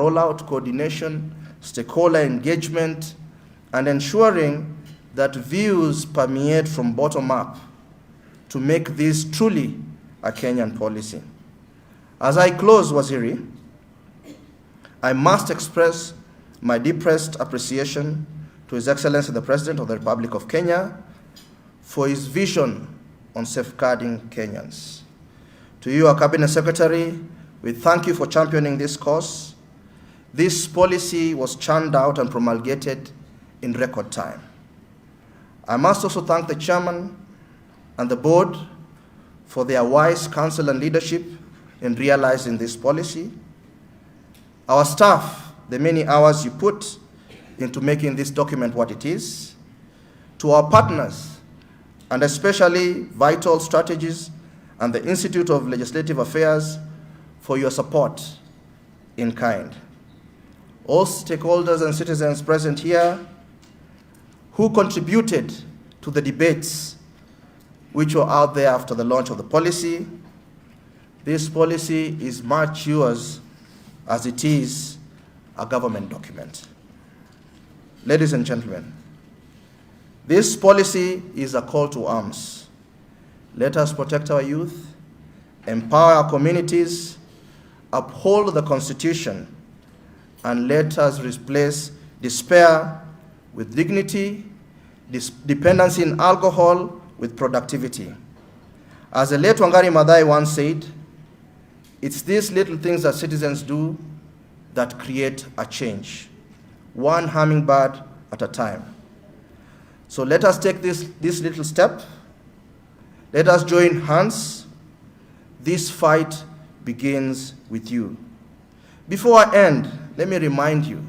rollout, coordination, stakeholder engagement, and ensuring that views permeate from bottom up to make this truly a Kenyan policy. As I close, Waziri, I must express my deepest appreciation to His Excellency the President of the Republic of Kenya for his vision on safeguarding Kenyans. To you, our Cabinet Secretary, we thank you for championing this cause. This policy was churned out and promulgated in record time. I must also thank the Chairman and the Board for their wise counsel and leadership in realizing this policy. Our staff, the many hours you put into making this document what it is. To our partners, and especially Vital Strategies and the Institute of Legislative Affairs for your support in kind. All stakeholders and citizens present here who contributed to the debates which were out there after the launch of the policy. This policy is much yours as it is a government document. Ladies and gentlemen, this policy is a call to arms. Let us protect our youth, empower our communities, uphold the Constitution, and let us replace despair with dignity, dependency in alcohol with productivity. As the late Wangari Maathai once said, it's these little things that citizens do that create a change, one hummingbird at a time. So let us take this little step. Let us join hands. This fight begins with you. Before I end, let me remind you,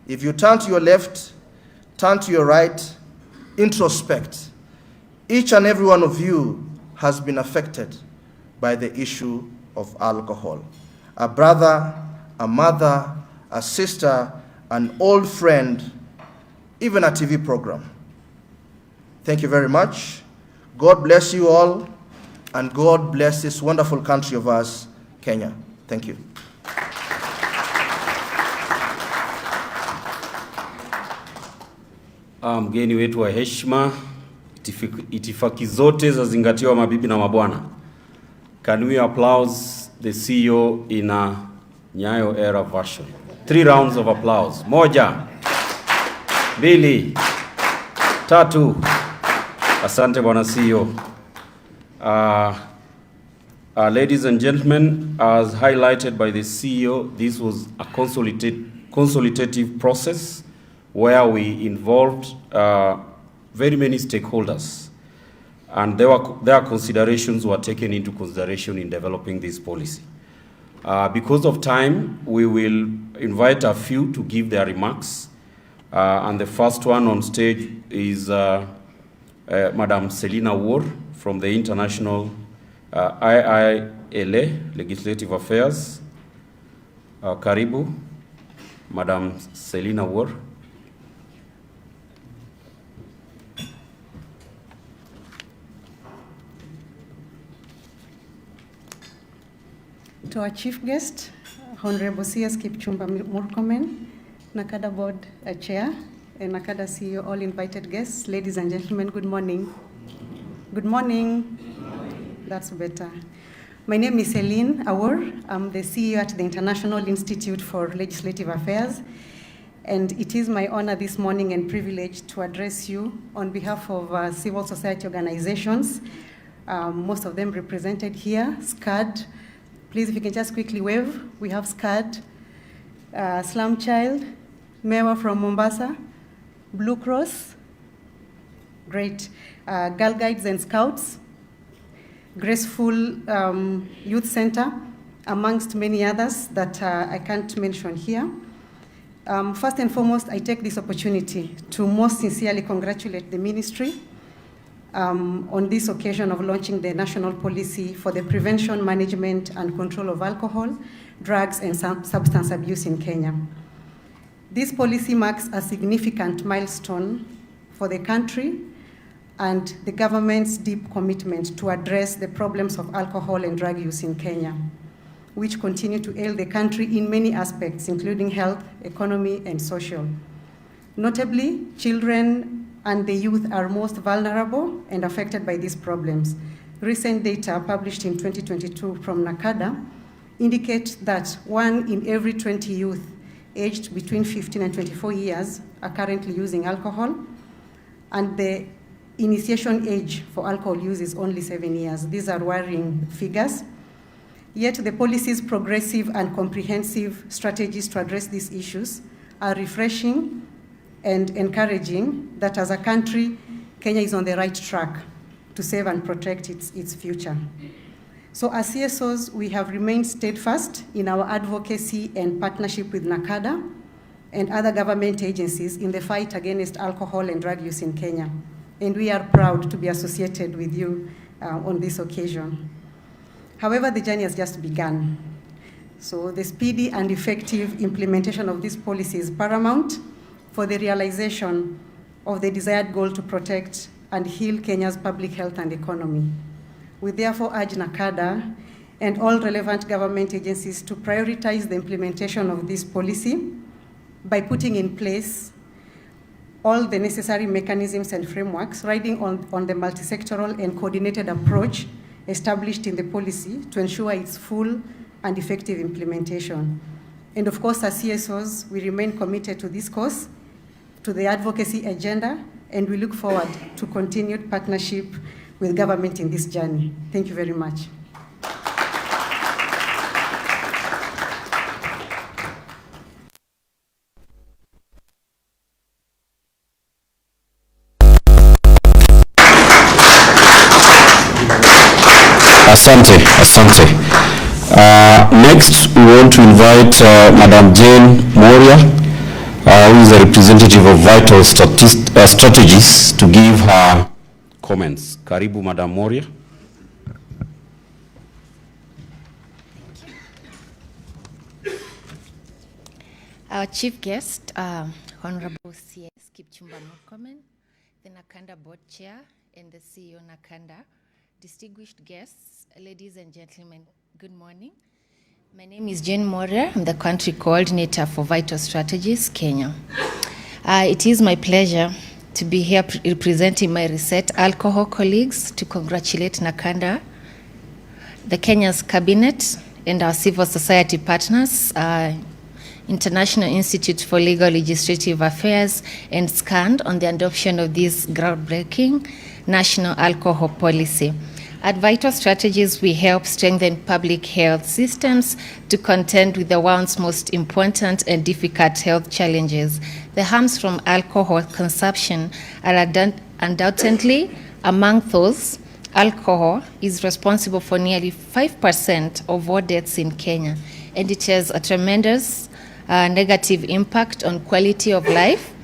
if you turn to your left, turn to your right, introspect. Each and every one of you has been affected by the issue of alcohol. A brother, a mother, a sister, an old friend, even a TV program. Thank you very much. God bless you all, and God bless this wonderful country of ours, Kenya. Thank you. Mgeni wetu wa heshima, itifaki zote zazingatiwa mabibi na mabwana. Can we applause the CEO in a Nyayo era version? 3 rounds of applause. Moja, mbili, tatu. Asante bwana CEO. Ladies and gentlemen, as highlighted by the CEO, this was a consultative process where we involved very many stakeholders, and their considerations were taken into consideration in developing this policy. Because of time, we will invite a few to give their remarks, and the first one on stage is Madam Selina War from the International IILA Legislative Affairs. Karibu, Madam Selina War. To our chief guest, Honorable C.S. Kipchumba Murkomen, NACADA Board Chair, and NACADA CEO, all invited guests, ladies and gentlemen, good morning. Good morning. That's better. My name is Celine Awor. I'm the CEO at the International Institute for Legislative Affairs, and it is my honor this morning and privilege to address you on behalf of civil society organizations, most of them represented here, SCAD. Please, if you can just quickly wave. We have SCAD, Slum Child, Mewa from Mombasa, Blue Cross, great, Girl Guides and Scouts, Graceful Youth Center, amongst many others that I can't mention here. First and foremost, I take this opportunity to most sincerely congratulate the ministry on this occasion of launching the national policy for the prevention, management, and control of alcohol, drugs, and substance abuse in Kenya. This policy marks a significant milestone for the country and the government's deep commitment to address the problems of alcohol and drug use in Kenya. which continue to ail the country in many aspects, including health, economy, and social. Notably, children and the youth are most vulnerable and affected by these problems. Recent data published in 2022 from NACADA indicate that 1 in every 20 youth aged between 15 and 24 years are currently using alcohol, and the initiation age for alcohol use is only 7 years. These are worrying figures. Yet the policy's progressive and comprehensive strategies to address these issues are refreshing and encouraging that as a country, Kenya is on the right track to save and protect its future. So as CSOs, we have remained steadfast in our advocacy and partnership with NACADA and other government agencies in the fight against alcohol and drug use in Kenya. And we are proud to be associated with you on this occasion. However, the journey has just begun. So the speedy and effective implementation of this policy is paramount for the realization of the desired goal to protect and heal Kenya's public health and economy. We therefore urge NACADA and all relevant government agencies to prioritize the implementation of this policy by putting in place all the necessary mechanisms and frameworks riding on the multi-sectoral and coordinated approach established in the policy to ensure its full and effective implementation. And of course, as CSOs, we remain committed to this cause, to the advocacy agenda, and we look forward to continued partnership with government in this journey. Thank you very much. Asante. Next, we want to invite Madam Jane Moria, who is a representative of Vital Strategies, to give her comments. Karibu, Madam Moria. Our chief guest, Honorable CS Murkomen, the NACADA Board Chair and the CEO NACADA, distinguished guests, ladies and gentlemen, good morning. My name is Jane Moria. I'm the country coordinator for Vital Strategies, Kenya. It is my pleasure to be here representing my Reset Alcohol colleagues to congratulate NACADA, the Kenya's cabinet, and our civil society partners, International Institute for Legal Legislative Affairs and SCAND, on the adoption of this groundbreaking national alcohol policy. At Vital Strategies, we help strengthen public health systems to contend with the world's most important and difficult health challenges. The harms from alcohol consumption are undoubtedly among those. Alcohol is responsible for nearly 5% of all deaths in Kenya, and it has a tremendous negative impact on quality of life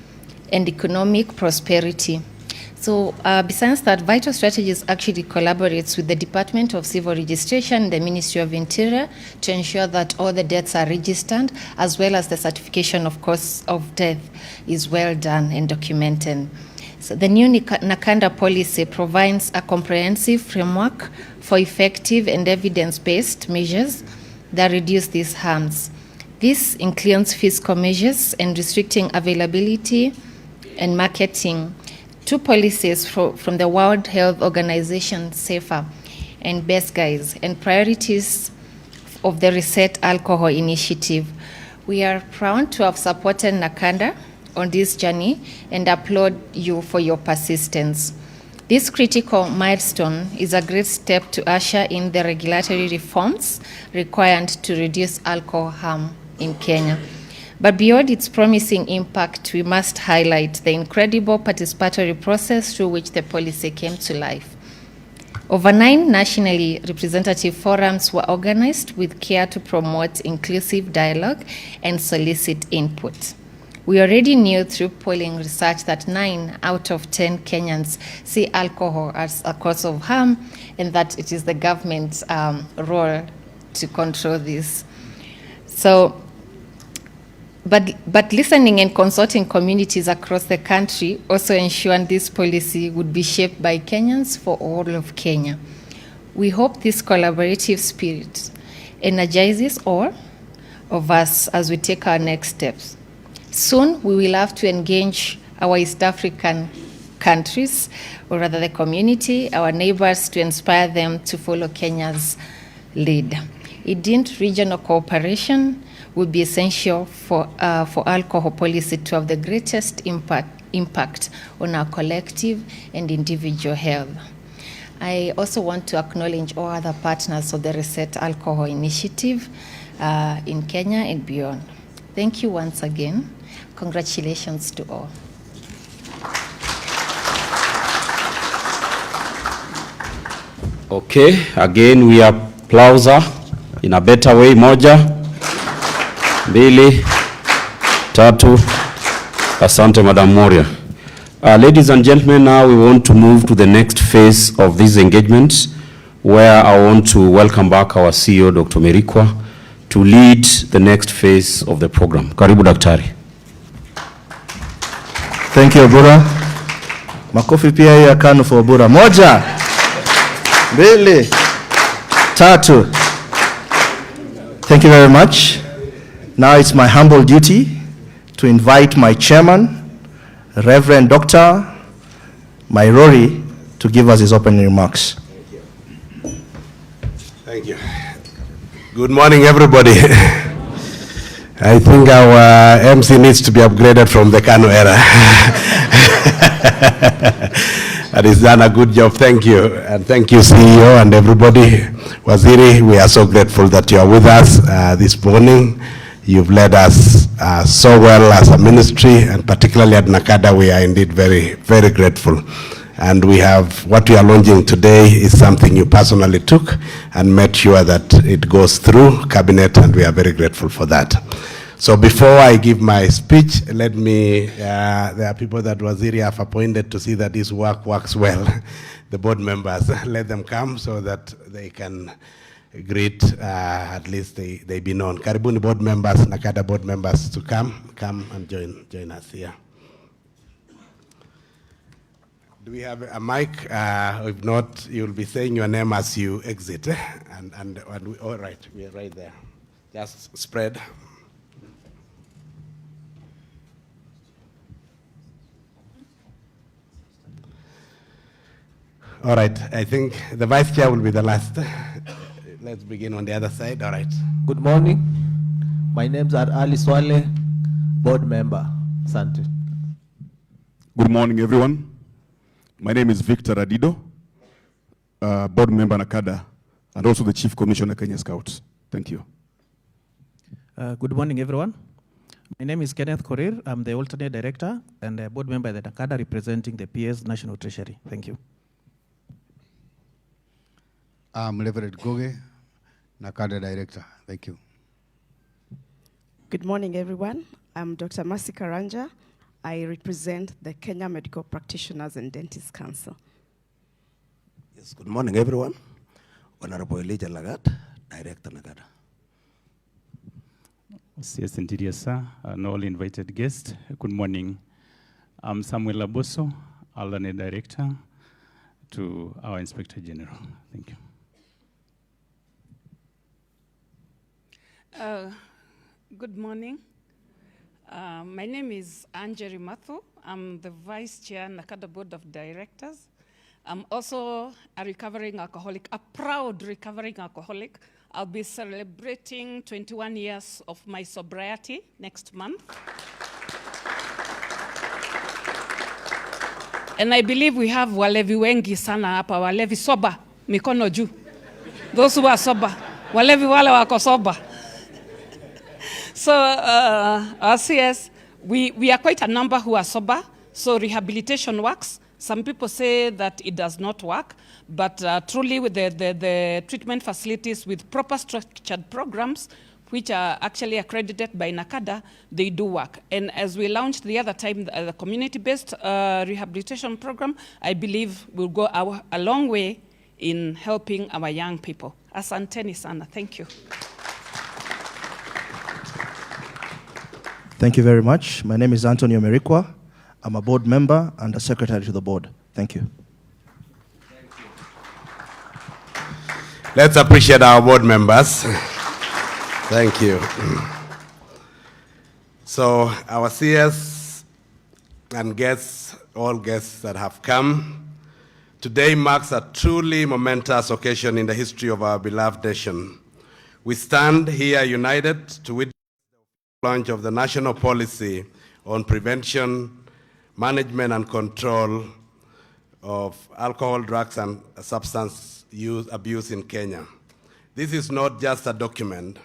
and economic prosperity. So besides that, Vital Strategies actually collaborates with the Department of Civil Registration, the Ministry of Interior, to ensure that all the deaths are registered, as well as the certification of cause of death is well done and documented. So the new NACADA policy provides a comprehensive framework for effective and evidence-based measures that reduce these harms. This includes fiscal measures and restricting availability and marketing. Two policies from the World Health Organization, SAFER, and Best Guys, and priorities of the Reset Alcohol Initiative. We are proud to have supported NACADA on this journey and applaud you for your persistence. This critical milestone is a great step to usher in the regulatory reforms required to reduce alcohol harm in Kenya. But beyond its promising impact, we must highlight the incredible participatory process through which the policy came to life. Over 9 nationally representative forums were organized with care to promote inclusive dialogue and solicit input. We already knew through polling research that 9 out of 10 Kenyans see alcohol as a cause of harm, and that it is the government's role to control this. But listening and consulting communities across the country also ensured this policy would be shaped by Kenyans for all of Kenya. We hope this collaborative spirit energizes all of us as we take our next steps. Soon, we will have to engage our East African countries, or rather the community, our neighbors, to inspire them to follow Kenya's lead. Indeed, regional cooperation will be essential for alcohol policy to have the greatest impact on our collective and individual health. I also want to acknowledge all other partners of the Reset Alcohol Initiative in Kenya and beyond. Thank you once again. Congratulations to all. Okay, again we applaud her in a better way. Moja, mbili, tatu. Asante, Madam Moria. Ladies and gentlemen, now we want to move to the next phase of this engagement, where I want to welcome back our CEO, Dr. Merikwa, to lead the next phase of the program. Karibu Daktari. Thank you, Obura. Makofi pia ya KANU for Obura. Moja, mbili, tatu. Thank you very much. Now it's my humble duty to invite my chairman, Reverend Dr. Mairori, to give us his opening remarks. Thank you. Good morning, everybody. I think our MC needs to be upgraded from the KANU era. And he's done a good job. Thank you. And thank you, CEO and everybody. Waziri, we are so grateful that you are with us this morning. You've led us so well as a ministry, and particularly at NACADA, we are indeed very, very grateful. And we have, what we are launching today is something you personally took and made sure that it goes through cabinet, and we are very grateful for that. So before I give my speech, let me, there are people that Waziri have appointed to see that this work works well. The board members, let them come so that they can greet, at least they be known. Karibuni board members, NACADA board members to come and join us here. Do we have a mic? If not, you'll be saying your name as you exit. And all right, we're right there. Just spread. All right, I think the vice chair will be the last. Let's begin on the other side. All right. Good morning. My name's Ali Swale, board member, Sante. Good morning, everyone. My name is Victor Adido, board member NACADA, and also the Chief Commissioner Kenya Scouts. Thank you. Good morning, everyone. My name is Kenneth Korir. I'm the alternate director and a board member at the NACADA representing the PS National Treasury. Thank you. I'm Reverend Goge, NACADA director. Thank you. Good morning, everyone. I'm Dr. Mercy Karanja. I represent the Kenya Medical Practitioners and Dentists Council. Yes, good morning, everyone. Honorable Elijah Lagat, Director NACADA. CS Interior, and all invited guests. Good morning. I'm Samuel Laboso, alternate director to our Inspector General. Thank you. Good morning. My name is Anjeri Mathu. I'm the Vice Chair, NACADA Board of Directors. I'm also a recovering alcoholic, a proud recovering alcoholic. I'll be celebrating 21 years of my sobriety next month. And I believe we have walevi wengi sana hapa, walevi soba, mikono juu. Those who are sober, walevi wale wako sober. So, RCS, we are quite a number who are sober, so rehabilitation works. Some people say that it does not work, but truly with the treatment facilities with proper structured programs, which are actually accredited by NACADA, they do work. And as we launched the other time, the community-based rehabilitation program, I believe will go a long way in helping our young people. Asanteni sana, thank you. Thank you very much. My name is Antonio Merikwa. I'm a board member and a secretary to the board. Thank you. Let's appreciate our board members. Thank you. So our CS and guests, all guests that have come, today marks a truly momentous occasion in the history of our beloved nation. We stand here united to witness the launch of the national policy on prevention, management, and control of alcohol, drugs, and substance abuse in Kenya. This is not just a document.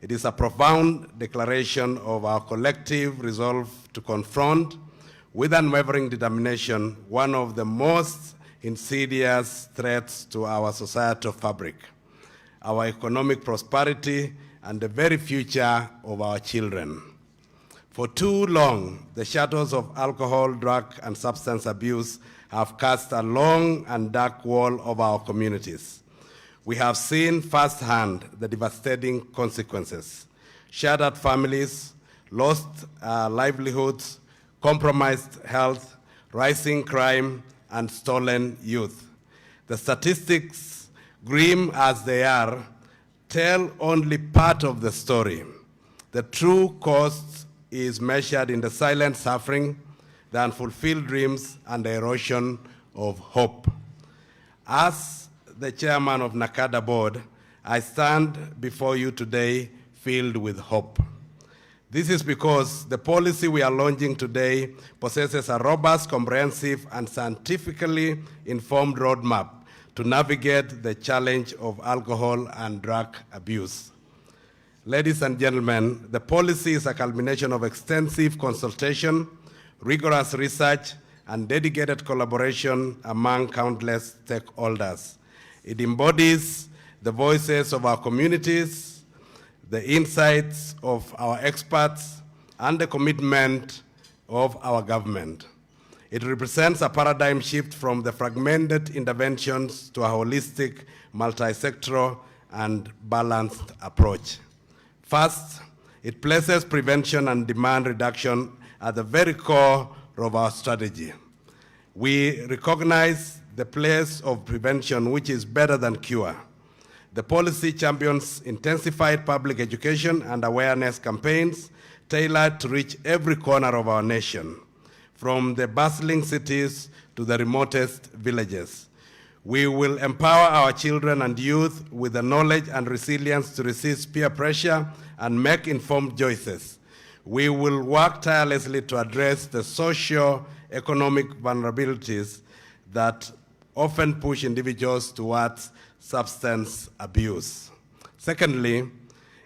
It is a profound declaration of our collective resolve to confront, with unwavering determination, one of the most insidious threats to our societal fabric, our economic prosperity, and the very future of our children. For too long, the shadows of alcohol, drug, and substance abuse have cast a long and dark wall over our communities. We have seen firsthand the devastating consequences: shattered families, lost livelihoods, compromised health, rising crime, and stolen youth. The statistics, grim as they are, tell only part of the story. The true cost is measured in the silent suffering, the unfulfilled dreams, and the erosion of hope. As the chairman of NACADA board, I stand before you today filled with hope. This is because the policy we are launching today possesses a robust, comprehensive, and scientifically informed roadmap to navigate the challenge of alcohol and drug abuse. Ladies and gentlemen, the policy is a culmination of extensive consultation, rigorous research, and dedicated collaboration among countless stakeholders. It embodies the voices of our communities, the insights of our experts, and the commitment of our government. It represents a paradigm shift from the fragmented interventions to a holistic, multi-sectoral, and balanced approach. First, it places prevention and demand reduction at the very core of our strategy. We recognize the place of prevention, which is better than cure. The policy champions intensified public education and awareness campaigns tailored to reach every corner of our nation, from the bustling cities to the remotest villages. We will empower our children and youth with the knowledge and resilience to resist peer pressure and make informed choices. We will work tirelessly to address the socio-economic vulnerabilities that often push individuals towards substance abuse. Secondly,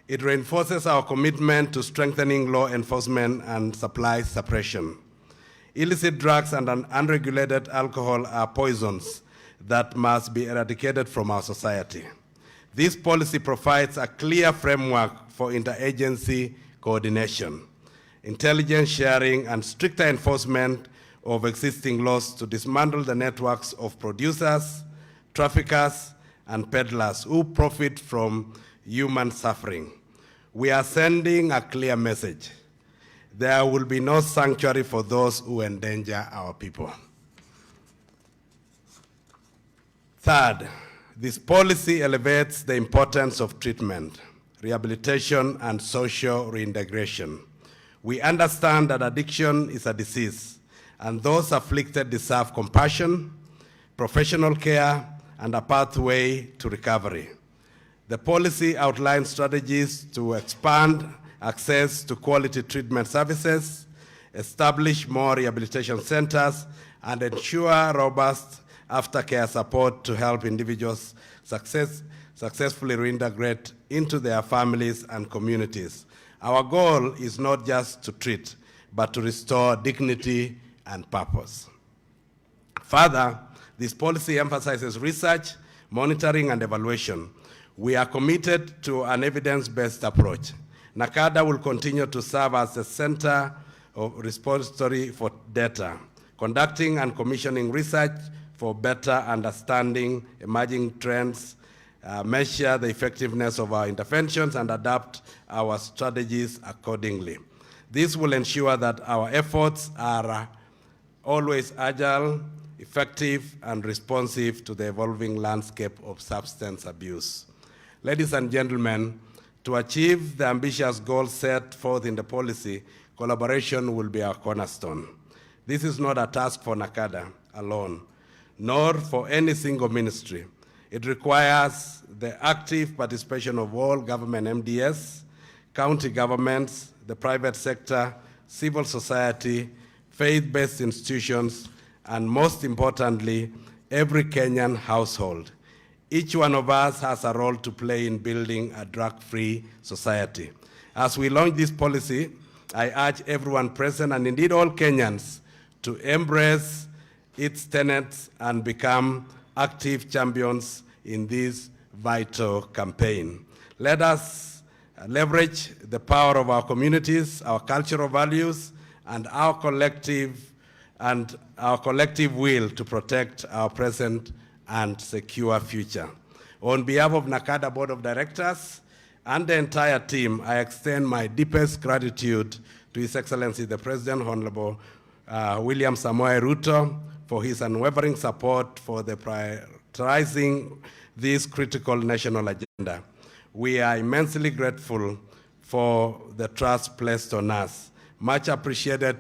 it reinforces our commitment to strengthening law enforcement and supply suppression. Illicit drugs and unregulated alcohol are poisons that must be eradicated from our society. This policy provides a clear framework for interagency coordination, intelligence sharing, and stricter enforcement of existing laws to dismantle the networks of producers, traffickers, and peddlers who profit from human suffering. We are sending a clear message. There will be no sanctuary for those who endanger our people. Third, this policy elevates the importance of treatment, rehabilitation, and social reintegration. We understand that addiction is a disease, and those afflicted deserve compassion, professional care, and a pathway to recovery. The policy outlines strategies to expand access to quality treatment services, establish more rehabilitation centers, and ensure robust aftercare support to help individuals successfully reintegrate into their families and communities. Our goal is not just to treat, but to restore dignity and purpose. Further, this policy emphasizes research, monitoring, and evaluation. We are committed to an evidence-based approach. NACADA will continue to serve as the center of repository for data, conducting and commissioning research for better understanding emerging trends, measure the effectiveness of our interventions, and adapt our strategies accordingly. This will ensure that our efforts are always agile, effective, and responsive to the evolving landscape of substance abuse. Ladies and gentlemen, To achieve the ambitious goals set forth in the policy, collaboration will be our cornerstone. This is not a task for NACADA alone, nor for any single ministry. It requires the active participation of all government MDS, county governments, the private sector, civil society, faith-based institutions, and most importantly, every Kenyan household. Each one of us has a role to play in building a drug-free society. As we launch this policy, I urge everyone present, and indeed all Kenyans, to embrace its tenets and become active champions in this vital campaign. Let us leverage the power of our communities, our cultural values, and our collective will to protect our present and secure future. On behalf of NACADA Board of Directors and the entire team, I extend my deepest gratitude to His Excellency the President, Honorable William Samoei Ruto, for his unwavering support for the prioritizing this critical national agenda. We are immensely grateful for the trust placed on us. Much appreciation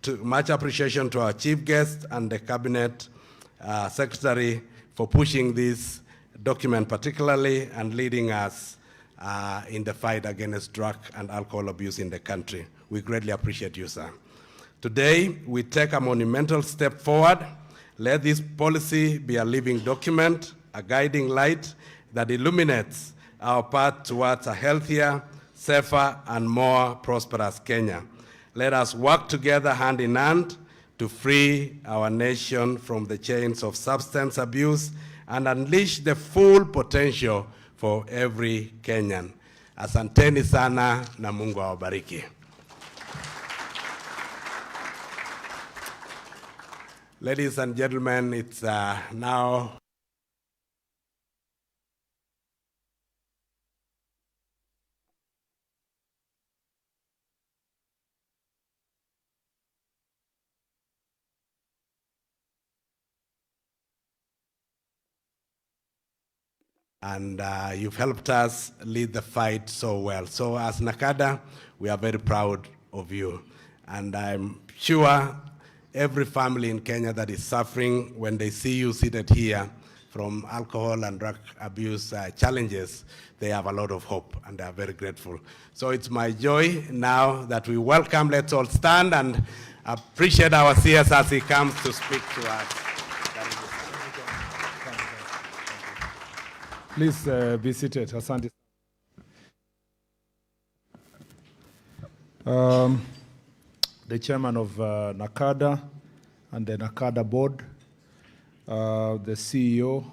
to our chief guest and the cabinet secretary for pushing this document particularly and leading us in the fight against drug and alcohol abuse in the country. We greatly appreciate you, sir. Today, we take a monumental step forward. Let this policy be a living document, a guiding light that illuminates our path towards a healthier, safer, and more prosperous Kenya. Let us work together hand in hand to free our nation from the chains of substance abuse and unleash the full potential for every Kenyan. Asanteni sana na Mungu awabariki. Ladies and gentlemen, it's now and you've helped us lead the fight so well. So as NACADA, we are very proud of you. And I'm sure every family in Kenya that is suffering, when they see you seated here from alcohol and drug abuse challenges, they have a lot of hope and they are very grateful. So it's my joy now that we welcome, let's all stand and appreciate our CS as he comes to speak to us. Please be seated. Asante. The chairman of NACADA and the NACADA board, the CEO,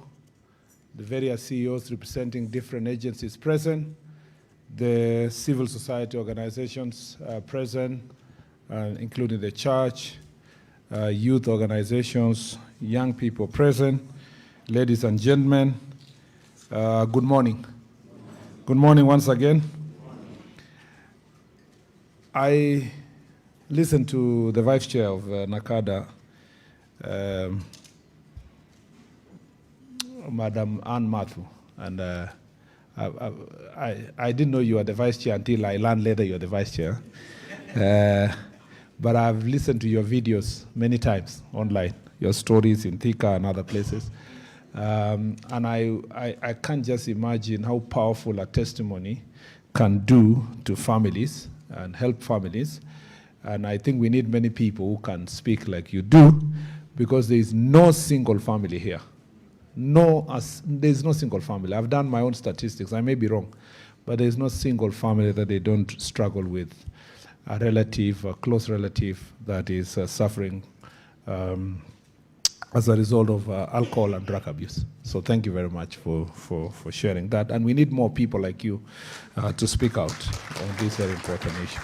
the various CEOs representing different agencies present, the civil society organizations present, including the church, youth organizations, young people present, ladies and gentlemen, good morning. Good morning once again. I listened to the vice chair of NACADA, Madam Ann Matthew, and I didn't know you were the vice chair until I learned later you were the vice chair. But I've listened to your videos many times online, your stories in Thika and other places. And I can't just imagine how powerful a testimony can do to families and help families. And I think we need many people who can speak like you do, because there is no single family here. There's no single family. I've done my own statistics. I may be wrong, but there's no single family that they don't struggle with a relative, a close relative that is suffering as a result of alcohol and drug abuse. So thank you very much for sharing that. And we need more people like you to speak out on this very important issue.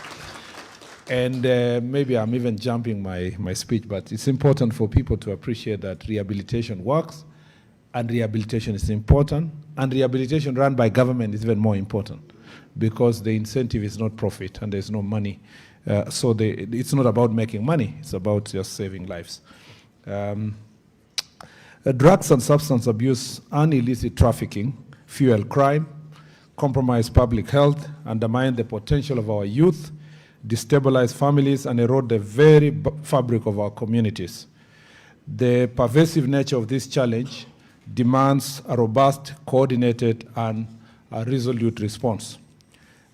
And maybe I'm even jumping my speech, but it's important for people to appreciate that rehabilitation works, and rehabilitation is important, and rehabilitation run by government is even more important, because the incentive is not profit and there's no money. So it's not about making money, it's about just saving lives. Drugs and substance abuse and illicit trafficking fuel crime, compromise public health, undermine the potential of our youth, destabilize families, and erode the very fabric of our communities. The pervasive nature of this challenge demands a robust, coordinated, and a resolute response.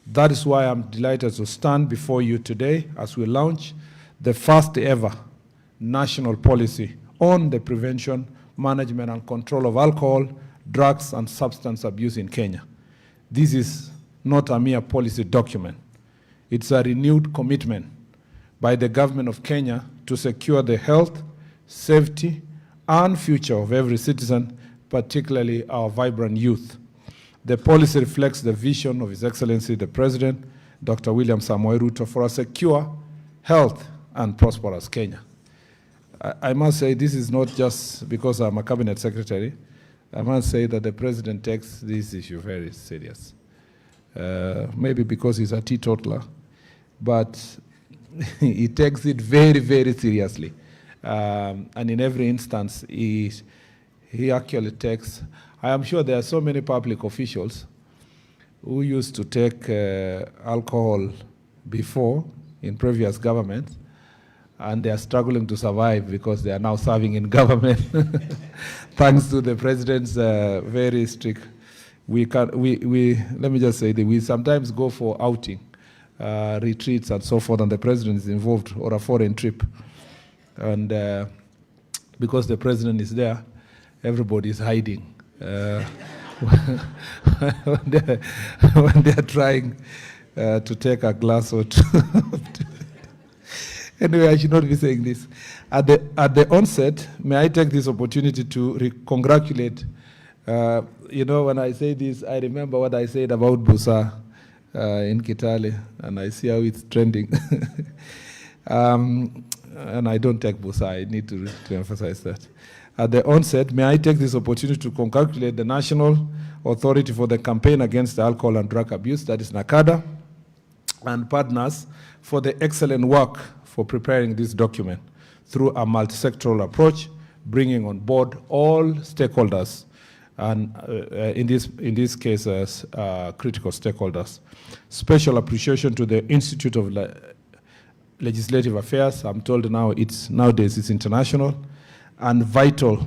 That is why I'm delighted to stand before you today as we launch the first ever national policy on the prevention, management, and control of alcohol, drugs, and substance abuse in Kenya. This is not a mere policy document. It's a renewed commitment by the government of Kenya to secure the health, safety, and future of every citizen, particularly our vibrant youth. The policy reflects the vision of His Excellency the President, Dr. William Samoei Ruto, for a secure, health, and prosperous Kenya. I must say this is not just because I'm a cabinet secretary. I must say that the President takes this issue very serious. Maybe because he's a teetotaler, but he takes it very, very seriously. And in every instance, he actually takes, I am sure there are so many public officials who used to take alcohol before in previous governments, and they are struggling to survive because they are now serving in government. Thanks to the President's very strict, let me just say that we sometimes go for outing, retreats and so forth, and the President is involved, or a foreign trip. And because the President is there, everybody is hiding. When they're trying to take a glass or two. Anyway, I should not be saying this. At the onset, may I take this opportunity to congratulate, you know, when I say this, I remember what I said about Busa in Kitale, and I see how it's trending. And I don't take Busa, I need to emphasize that. At the onset, may I take this opportunity to congratulate the National Authority for the Campaign Against Alcohol and Drug Abuse, that is NACADA, and partners for the excellent work for preparing this document through a multi-sectoral approach, bringing on board all stakeholders, and in this case, critical stakeholders. Special appreciation to the Institute of Legislative Affairs. I'm told nowadays it's international, and vital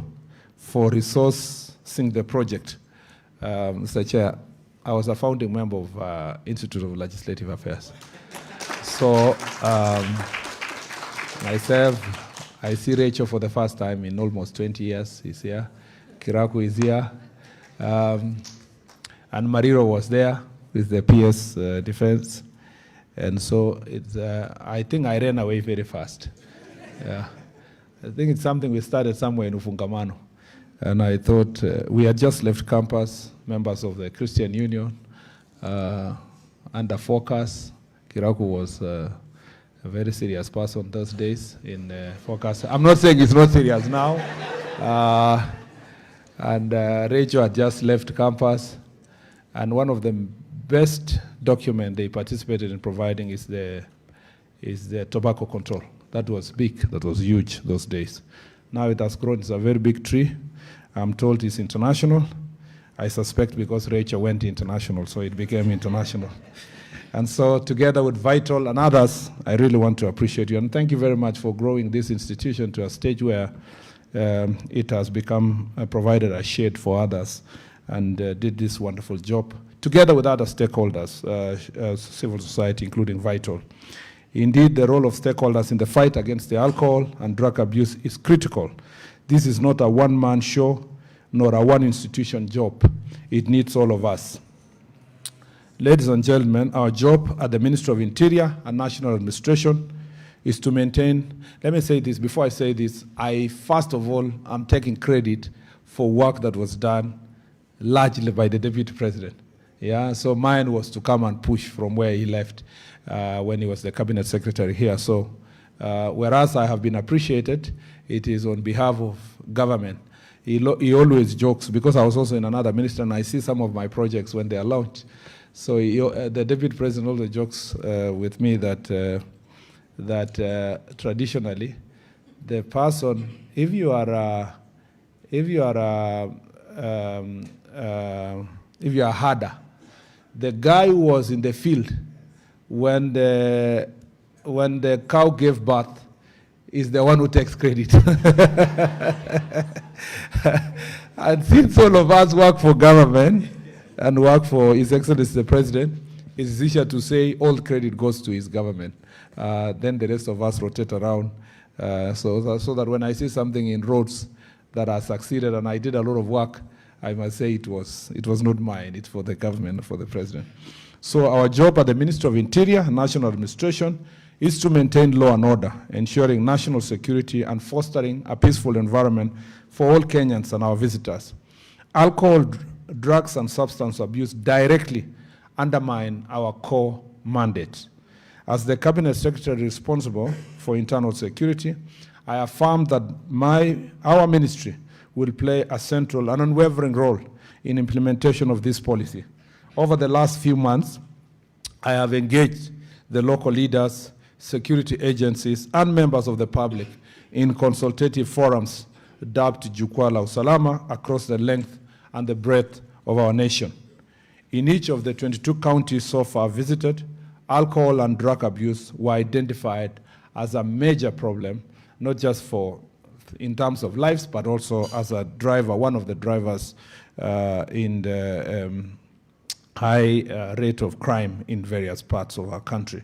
for resourcing the project. Mr. Chair, I was a founding member of Institute of Legislative Affairs. So myself, I see Rachel for the first time in almost 20 years. He's here. Kiraku is here. And Mariro was there with the PS defense. And so it's, I think I ran away very fast. Yeah. I think it's something we started somewhere in Ufungamano. And I thought we had just left campus, members of the Christian Union, under focus. Kiraku was a very serious person those days in focus. I'm not saying it's not serious now. And Rachel had just left campus. And one of the best documents they participated in providing is the tobacco control. That was big, that was huge those days. Now it has grown, it's a very big tree. I'm told it's international. I suspect because Rachel went international, so it became international. And so together with Vital and others, I really want to appreciate you. And thank you very much for growing this institution to a stage where it has become provided a shade for others and did this wonderful job, together with other stakeholders, civil society, including Vital. Indeed, the role of stakeholders in the fight against the alcohol and drug abuse is critical. This is not a one-man show, nor a one-institution job. It needs all of us. Ladies and gentlemen, our job at the Ministry of Interior and National Administration is to maintain, let me say this, before I say this, first of all, I'm taking credit for work that was done largely by the Deputy President. Yeah, so mine was to come and push from where he left when he was the Cabinet Secretary here. So whereas I have been appreciated, it is on behalf of government. He always jokes, because I was also in another ministry and I see some of my projects when they are launched. So the Deputy President always jokes with me that traditionally, the person, if you are harder, the guy who was in the field when the cow gave birth is the one who takes credit. And since all of us work for government and work for His Excellency the President, it's easier to say all credit goes to his government. Then the rest of us rotate around so that when I see something in roads that has succeeded and I did a lot of work, I must say it was not mine, it's for the government, for the president. So our job at the Ministry of Interior and National Administration is to maintain law and order, ensuring national security and fostering a peaceful environment for all Kenyans and our visitors. Alcohol, drugs, and substance abuse directly undermine our core mandate. As the Cabinet Secretary responsible for internal security, I affirm that our ministry will play a central and unwavering role in implementation of this policy. Over the last few months, I have engaged the local leaders, security agencies, and members of the public in consultative forums dubbed Jukwaa la Usalama across the length and the breadth of our nation. In each of the 22 counties so far visited, alcohol and drug abuse were identified as a major problem, not just in terms of lives, but also as a driver, one of the drivers in the high rate of crime in various parts of our country.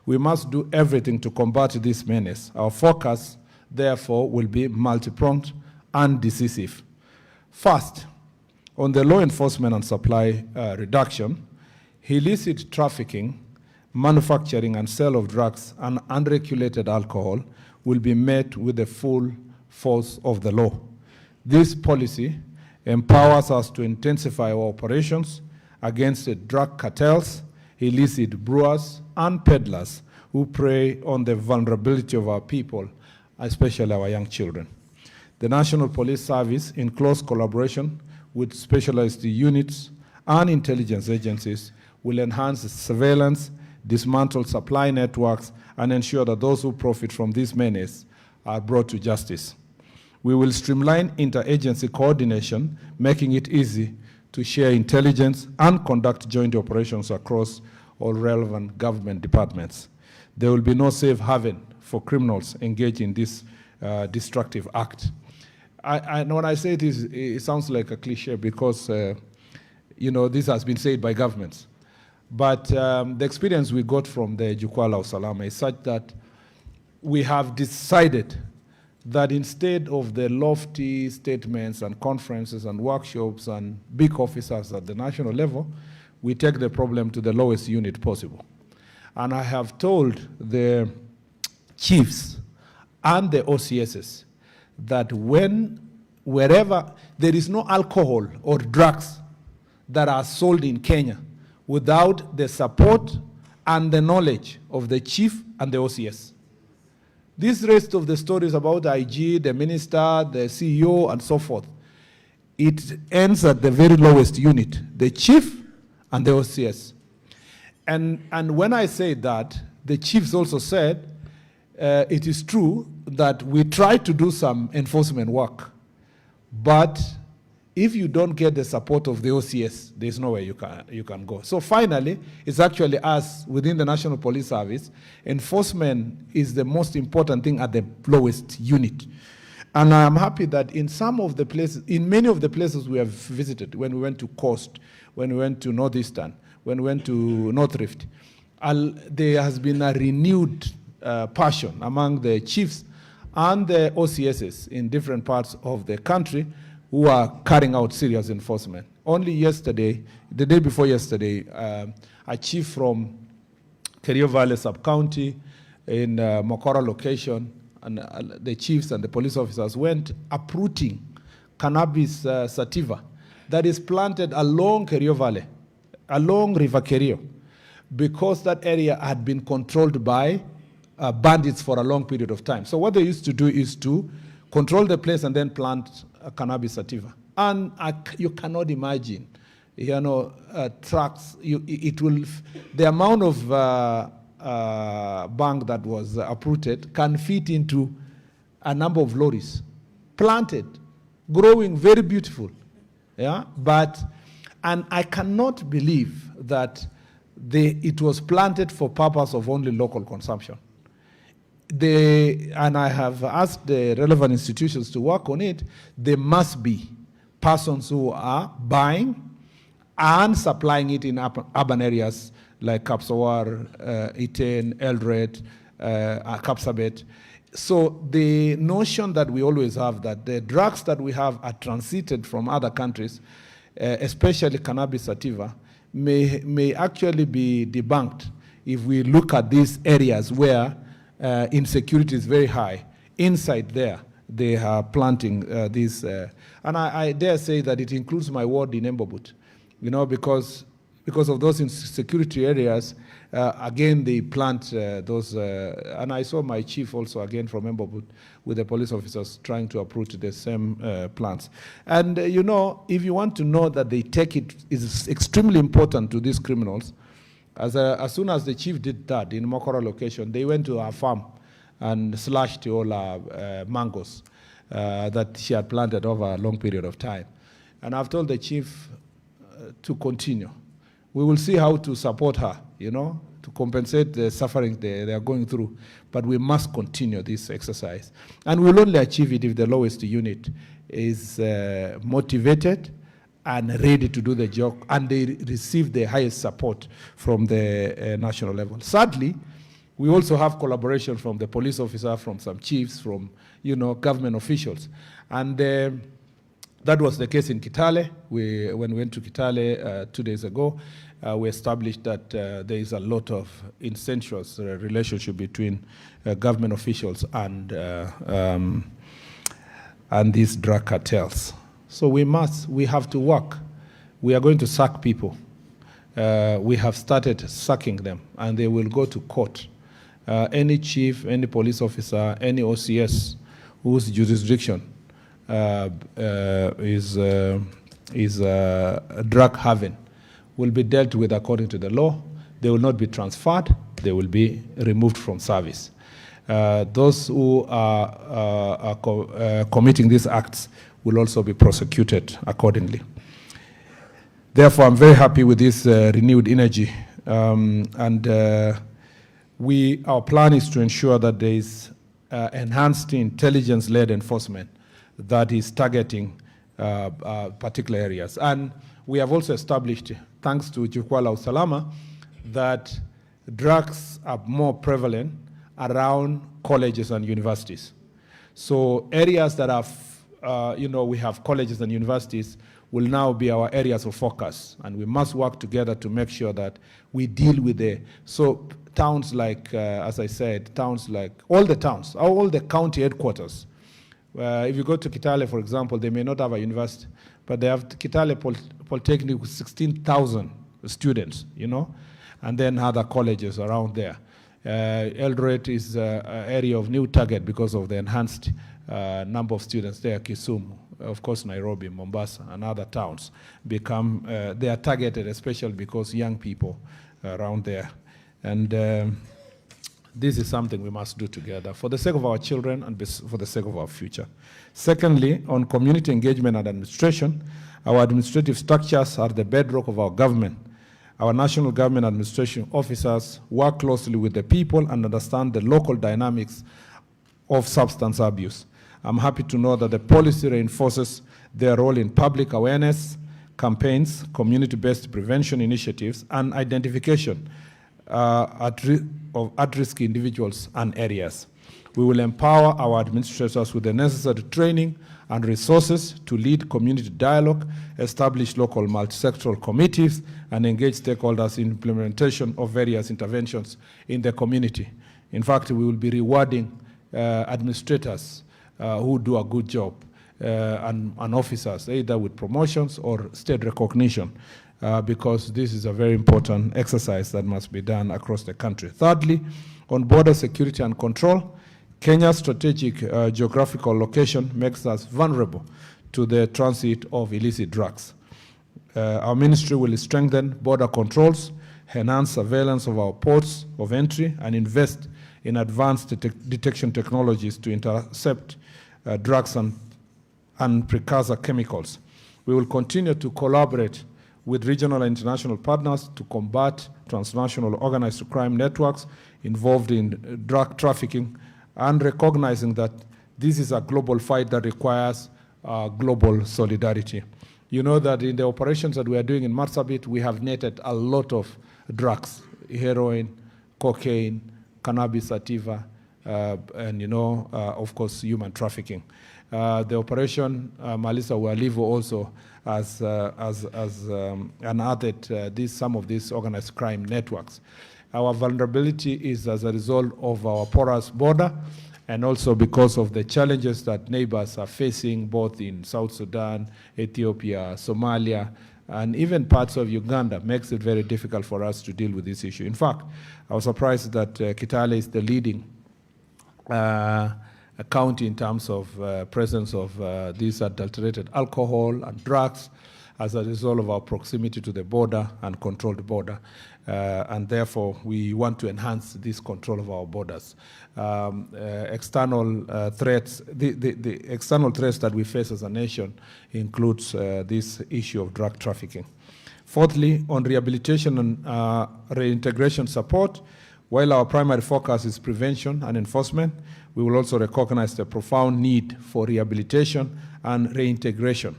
We must do everything to combat this menace. Our focus, therefore, will be multi-pronged and decisive. First, on the law enforcement and supply reduction, illicit trafficking, manufacturing and sale of drugs and unregulated alcohol will be met with the full force of the law. This policy empowers us to intensify our operations against the drug cartels, illicit brewers, and peddlers who prey on the vulnerability of our people, especially our young children. The National Police Service, in close collaboration with specialized units and intelligence agencies, will enhance surveillance, dismantle supply networks, and ensure that those who profit from this menace are brought to justice. We will streamline interagency coordination, making it easy to share intelligence and conduct joint operations across all relevant government departments. There will be no safe haven for criminals engaged in this destructive act. When I say this, it sounds like a cliche because this has been said by governments. But the experience we got from the Jukwaa la Usalama is such that we have decided that instead of the lofty statements and conferences and workshops and big officers at the national level, we take the problem to the lowest unit possible. And I have told the chiefs and the OCSs that wherever there is no alcohol or drugs that are sold in Kenya without the support and the knowledge of the chief and the OCS. This rest of the stories about the IG, the minister, the CEO, and so forth, it ends at the very lowest unit, the chief and the OCS. And when I say that, the chiefs also said, it is true that we try to do some enforcement work, but if you don't get the support of the OCS, there's nowhere you can go. So finally, it's actually us within the National Police Service. Enforcement is the most important thing at the lowest unit. And I'm happy that in many of the places we have visited, when we went to Coast, when we went to Northeastern, when we went to North Rift, there has been a renewed passion among the chiefs and the OCSs in different parts of the country who are carrying out serious enforcement. Only yesterday, the day before yesterday, a chief from Kerio Valley Sub-County in Mokora location, and the chiefs and the police officers went uprooting cannabis sativa that is planted along Kerio Valley, along River Kerio, because that area had been controlled by bandits for a long period of time. So what they used to do is to control the place and then plant cannabis sativa. And you cannot imagine, trucks, the amount of bang that was uprooted can fit into a number of lorries, planted, growing, very beautiful. Yeah, but And I cannot believe that it was planted for purpose of only local consumption. And I have asked the relevant institutions to work on it. There must be persons who are buying and supplying it in urban areas like Kapsawar, Iten, Eldoret, Kapsabet. So the notion that we always have that the drugs that we have are transited from other countries, especially cannabis sativa, may actually be debunked if we look at these areas where insecurity is very high. Inside there, they are planting these, and I dare say that it includes my ward in Embobut, because of those insecurity areas, again, they plant those, and I saw my chief also again from Embobut with the police officers trying to uproot the same plants. And if you want to know that they take it is extremely important to these criminals, as soon as the chief did that in Mokora location, they went to our farm and slashed all our mangoes that she had planted over a long period of time. And I've told the chief to continue. We will see how to support her, to compensate the suffering they are going through. But we must continue this exercise. And we'll only achieve it if the lowest unit is motivated and ready to do the job, and they receive the highest support from the national level. Sadly, we also have collaboration from the police officer, from some chiefs, from government officials. And that was the case in Kitale. When we went to Kitale 2 days ago, we established that there is a lot of incestuous relationship between government officials and these drug cartels. So we have to work. We are going to sack people. We have started sacking them, and they will go to court. Any chief, any police officer, any OCS whose jurisdiction is a drug haven will be dealt with according to the law. They will not be transferred. They will be removed from service. Those who are committing these acts will also be prosecuted accordingly. Therefore, I'm very happy with this renewed energy. Our plan is to ensure that there is enhanced intelligence-led enforcement that is targeting particular areas. And we have also established, thanks to Jukwaa Usalama, that drugs are more prevalent around colleges and universities. So areas that have, we have colleges and universities will now be our areas of focus, and we must work together to make sure that we deal with so towns like, as I said, towns like all the county headquarters. If you go to Kitale, for example, they may not have a university, but they have Kitale Polytechnic with 16,000 students, and then other colleges around there. Eldoret is an area of new target because of the enhanced number of students there. Kisumu, of course, Nairobi, Mombasa, and other towns become, they are targeted, especially because young people around there. And this is something we must do together for the sake of our children and for the sake of our future. Secondly, on community engagement and administration, our administrative structures are the bedrock of our government. Our national government administration officers work closely with the people and understand the local dynamics of substance abuse. I'm happy to know that the policy reinforces their role in public awareness, campaigns, community-based prevention initiatives, and identification of at-risk individuals and areas. We will empower our administrators with the necessary training and resources to lead community dialogue, establish local multi-sectoral committees, and engage stakeholders in implementation of various interventions in the community. In fact, we will be rewarding administrators who do a good job and officers, either with promotions or state recognition, because this is a very important exercise that must be done across the country. Thirdly, on border security and control, Kenya's strategic geographical location makes us vulnerable to the transit of illicit drugs. Our ministry will strengthen border controls, enhance surveillance of our ports of entry, and invest in advanced detection technologies to intercept drugs and precursor chemicals. We will continue to collaborate with regional and international partners to combat transnational organized crime networks involved in drug trafficking, and recognizing that this is a global fight that requires global solidarity. You know that in the operations that we are doing in Marsabit, we have netted a lot of drugs, heroin, cocaine, cannabis sativa, and of course, human trafficking. The operation Malisa Walivo also has unearthed some of these organized crime networks. Our vulnerability is as a result of our porous border, and also because of the challenges that neighbors are facing both in South Sudan, Ethiopia, Somalia, and even parts of Uganda, makes it very difficult for us to deal with this issue. In fact, I was surprised that Kitale is the leading county in terms of presence of these adulterated alcohol and drugs as a result of our proximity to the border and controlled border. And therefore, we want to enhance this control of our borders. External threats, the external threats that we face as a nation includes this issue of drug trafficking. Fourthly, on rehabilitation and reintegration support, while our primary focus is prevention and enforcement, we will also recognize the profound need for rehabilitation and reintegration.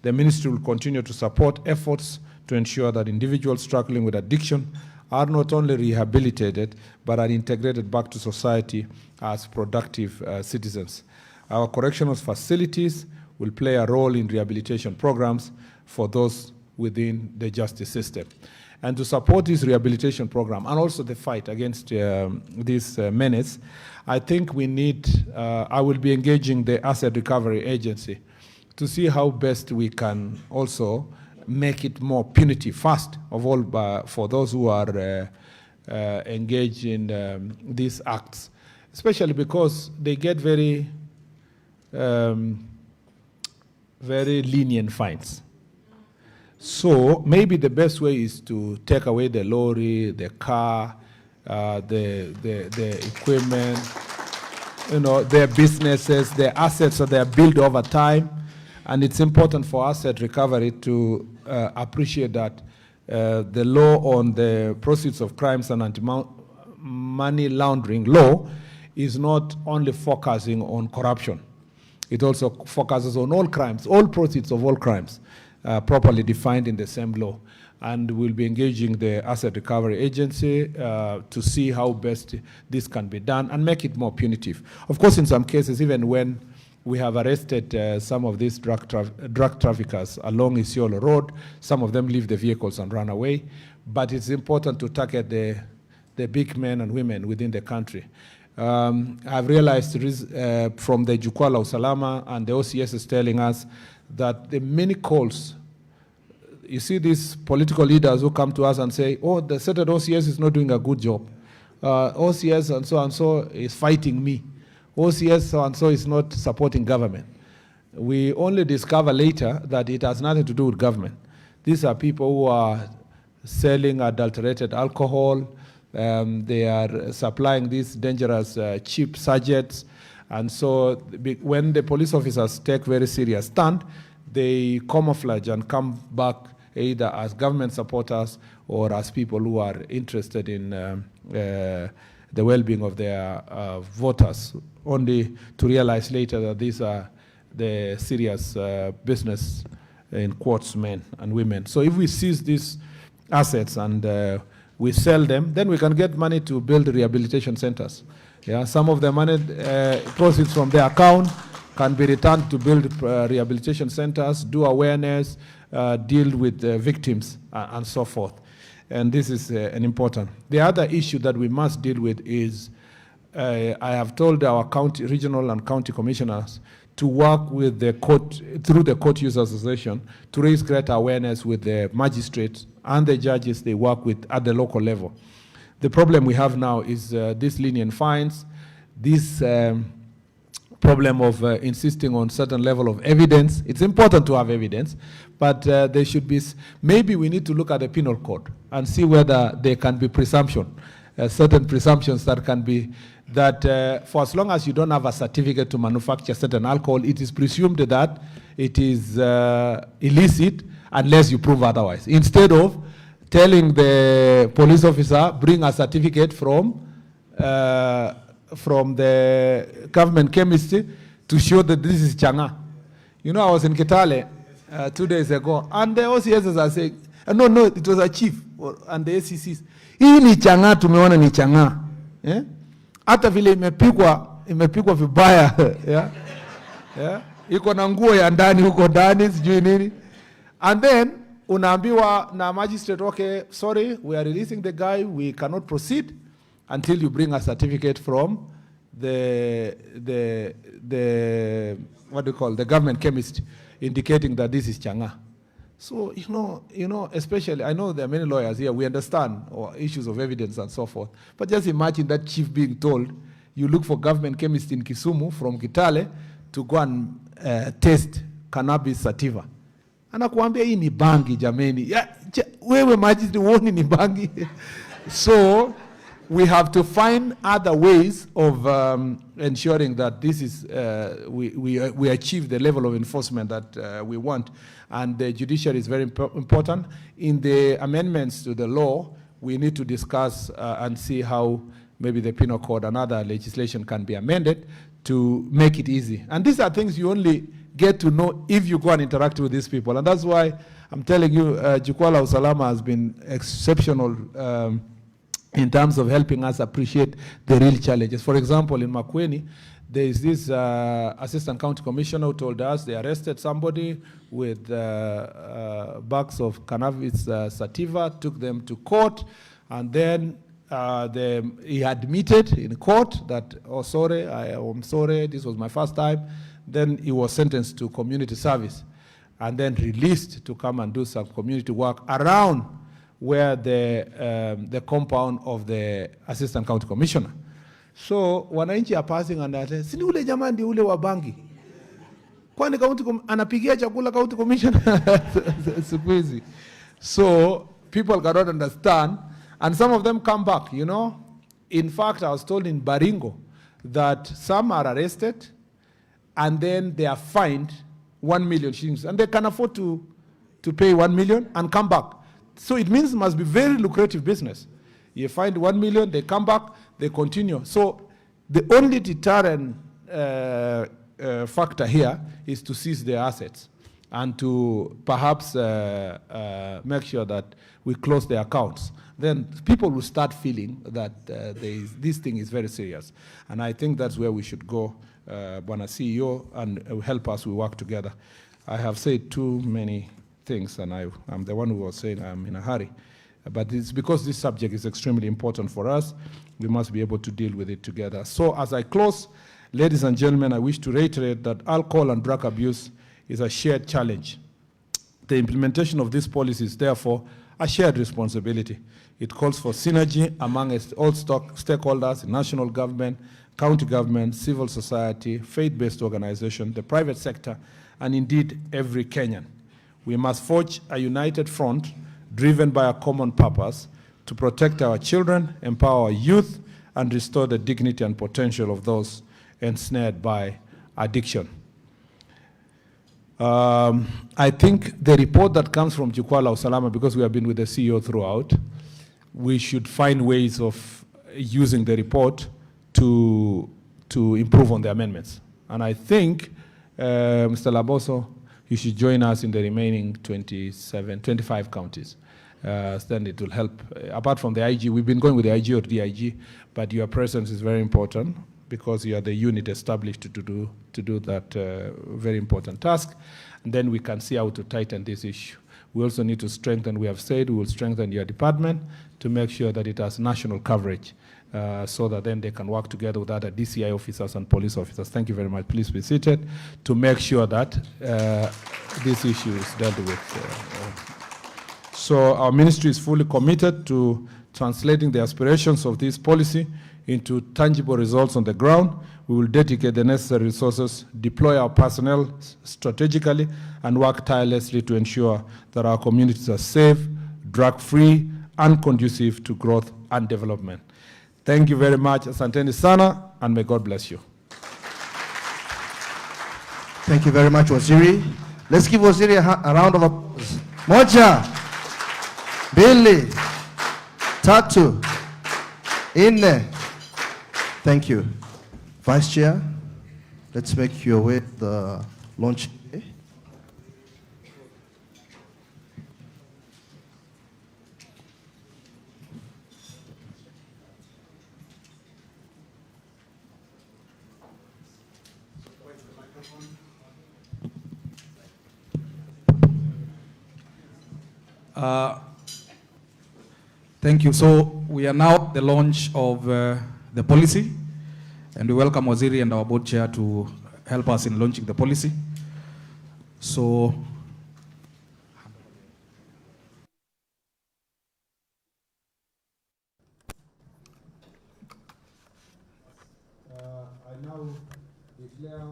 The ministry will continue to support efforts to ensure that individuals struggling with addiction are not only rehabilitated, but are integrated back to society as productive citizens. Our correctional facilities will play a role in rehabilitation programs for those within the justice system. And to support this rehabilitation program and also the fight against this menace, I think we need, I will be engaging the Asset Recovery Agency to see how best we can also make it more punitive, first of all, for those who are engaged in these acts, especially because they get very, very lenient fines. So maybe the best way is to take away the lorry, the car, the equipment, their businesses, their assets that they are built over time. And it's important for asset recovery to appreciate that the law on the proceeds of crimes and anti-money laundering law is not only focusing on corruption. It also focuses on all crimes, all proceeds of all crimes, properly defined in the same law. And we'll be engaging the Asset Recovery Agency to see how best this can be done and make it more punitive. Of course, in some cases, even when we have arrested some of these drug traffickers along Isiolo Road, some of them leave the vehicles and run away. But it's important to target the big men and women within the country. I've realized from the Jukwaa la Usalama and the OCS is telling us that the many calls, you see these political leaders who come to us and say, oh, the certain OCS is not doing a good job. OCS and so is fighting me. OCS so-and-so is not supporting government. We only discover later that it has nothing to do with government. These are people who are selling adulterated alcohol. They are supplying these dangerous cheap sachets. And so when the police officers take very serious stand, they camouflage and come back either as government supporters or as people who are interested in the well-being of their voters, only to realize later that these are the serious business, in quotes, men and women. So if we seize these assets and we sell them, then we can get money to build rehabilitation centers. Yeah, some of the money proceeds from their account can be returned to build rehabilitation centers, do awareness, deal with victims, and so forth. And this is an important. The other issue that we must deal with is, I have told our county, regional and county commissioners to work with the court, through the Court Users Association, to raise greater awareness with the magistrates and the judges they work with at the local level. The problem we have now is these lenient fines, this problem of insisting on certain level of evidence. It's important to have evidence, but there should be, maybe we need to look at the penal code and see whether there can be presumption, certain presumptions that can be, that for as long as you don't have a certificate to manufacture certain alcohol, it is presumed that it is illicit, unless you prove otherwise. Instead of telling the police officer, bring a certificate from the government chemist to show that this is changa. You know, I was in Kitale 2 days ago, and the OCSs are saying, no, it was a chief, and the ACCs, hii ni changa, tumeona ni changa. Hata vile imepikwa vibaya, iko na nguo ya ndani huko ndani, sijui nini. And then, unaambiwa na magistrate, okay, sorry, we are releasing the guy, we cannot proceed until you bring a certificate from the what do you call, the government chemist, indicating that this is changa. So, you know, especially, I know there are many lawyers here, we understand issues of evidence and so forth, but just imagine that chief being told, you look for government chemist in Kisumu from Kitale to go and test cannabis sativa. Anakuambia hii ni bangi jameni. Wewe magistrate uoni ni bangi. So we have to find other ways of ensuring that this is we achieve the level of enforcement that we want, and the judiciary is very important. In the amendments to the law, we need to discuss and see how maybe the penal code and other legislation can be amended to make it easy. And these are things you only get to know if you go and interact with these people. And that's why I'm telling you, Jukwaa la Usalama has been exceptional in terms of helping us appreciate the real challenges. For example, in Makueni, there is this assistant county commissioner who told us they arrested somebody with bags of cannabis sativa, took them to court, and then he admitted in court that, oh, sorry, I'm sorry, this was my first time. Then he was sentenced to community service and then released to come and do some community work around where the compound of the assistant county commissioner. So wananchi are passing and they say, sini ule jamaa ndi ule wa bangi. Kwani anapigia chakula county commissioner? So people cannot understand, and some of them come back, you know. In fact, I was told in Baringo that some are arrested and then they are fined 1 million shillings, and they can afford to pay 1 million and come back. So it means it must be very lucrative business. You find 1 million, they come back, they continue. So the only deterrent factor here is to seize their assets and to perhaps make sure that we close their accounts. Then people will start feeling that this thing is very serious. And I think that's where we should go, Bwana CEO, and help us, we work together. I have said too many things, and I'm the one who was saying I'm in a hurry. But it's because this subject is extremely important for us, we must be able to deal with it together. So as I close, ladies and gentlemen, I wish to reiterate that alcohol and drug abuse is a shared challenge. The implementation of this policy is therefore a shared responsibility. It calls for synergy among all stakeholders, national government, county government, civil society, faith-based organization, the private sector, and indeed every Kenyan. We must forge a united front driven by a common purpose to protect our children, empower our youth, and restore the dignity and potential of those ensnared by addiction. I think the report that comes from Jukwaa la Usalama, because we have been with the CEO throughout, we should find ways of using the report to improve on the amendments. And I think, Mr. Laboso, you should join us in the remaining 25 counties. Then it will help. Apart from the IG, we've been going with the IG or DIG, but your presence is very important because you are the unit established to do that very important task. And then we can see how to tighten this issue. We also need to strengthen, we have said we will strengthen your department to make sure that it has national coverage so that then they can work together with other DCI officers and police officers. Thank you very much. Please be seated to make sure that this issue is dealt with. So our ministry is fully committed to translating the aspirations of this policy into tangible results on the ground. We will dedicate the necessary resources, deploy our personnel strategically, and work tirelessly to ensure that our communities are safe, drug-free, and conducive to growth and development. Thank you very much. Asanteni sana, and may God bless you. Thank you very much, Waziri. Let's give Waziri a round of applause. Moja, mbili, tatu, nne. Thank you. Vice Chair, let's make your way to the launch. Thank you. So we are now at the launch of the policy, and we welcome Waziri and our board chair to help us in launching the policy. So I now declare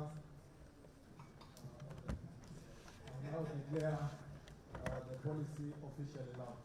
the policy officially launched.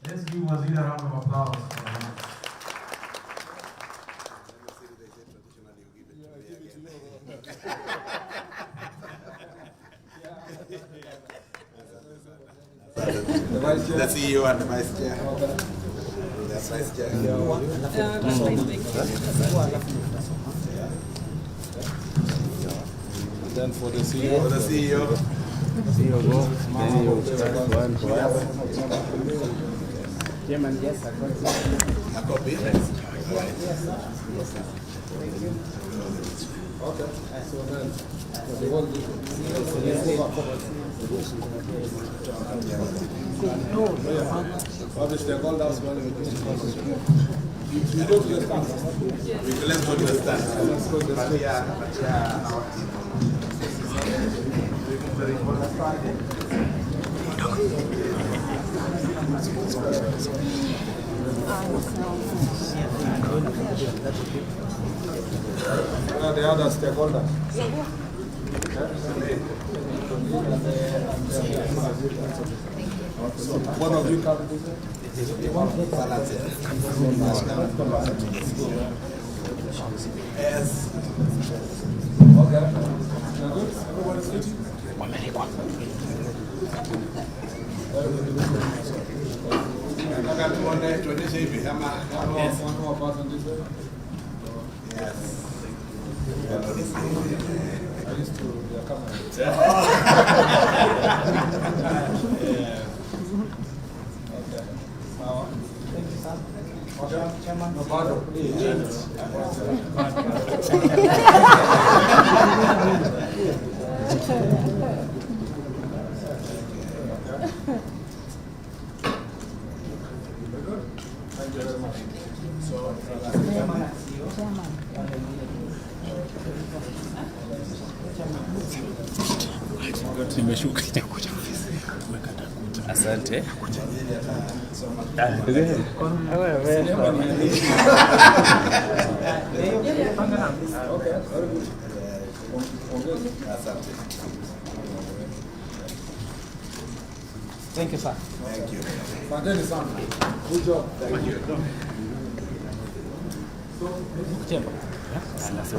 Let's give Waziri a round of applause. The CEO and the Vice Chair. The Vice Chair. And then for the CEO. For the CEO. CEO go. Then you one for us. Chairman, yes, I got it. A copy? Yes. Okay. So then, the one obviously, all that's one of the we don't understand. Let's go to the stand. Let's go to the the other stakeholders. One of you come this way. Yes. Okay. Good? Everybody's sitting? One more person this way. Yes. I used to be a camera. Okay. Thank you, sir. Okay. Chairman. No bother. Thank you very much. Asante. Thank you, sir. Thank you. Asanteni sana. Good job. Thank you. So,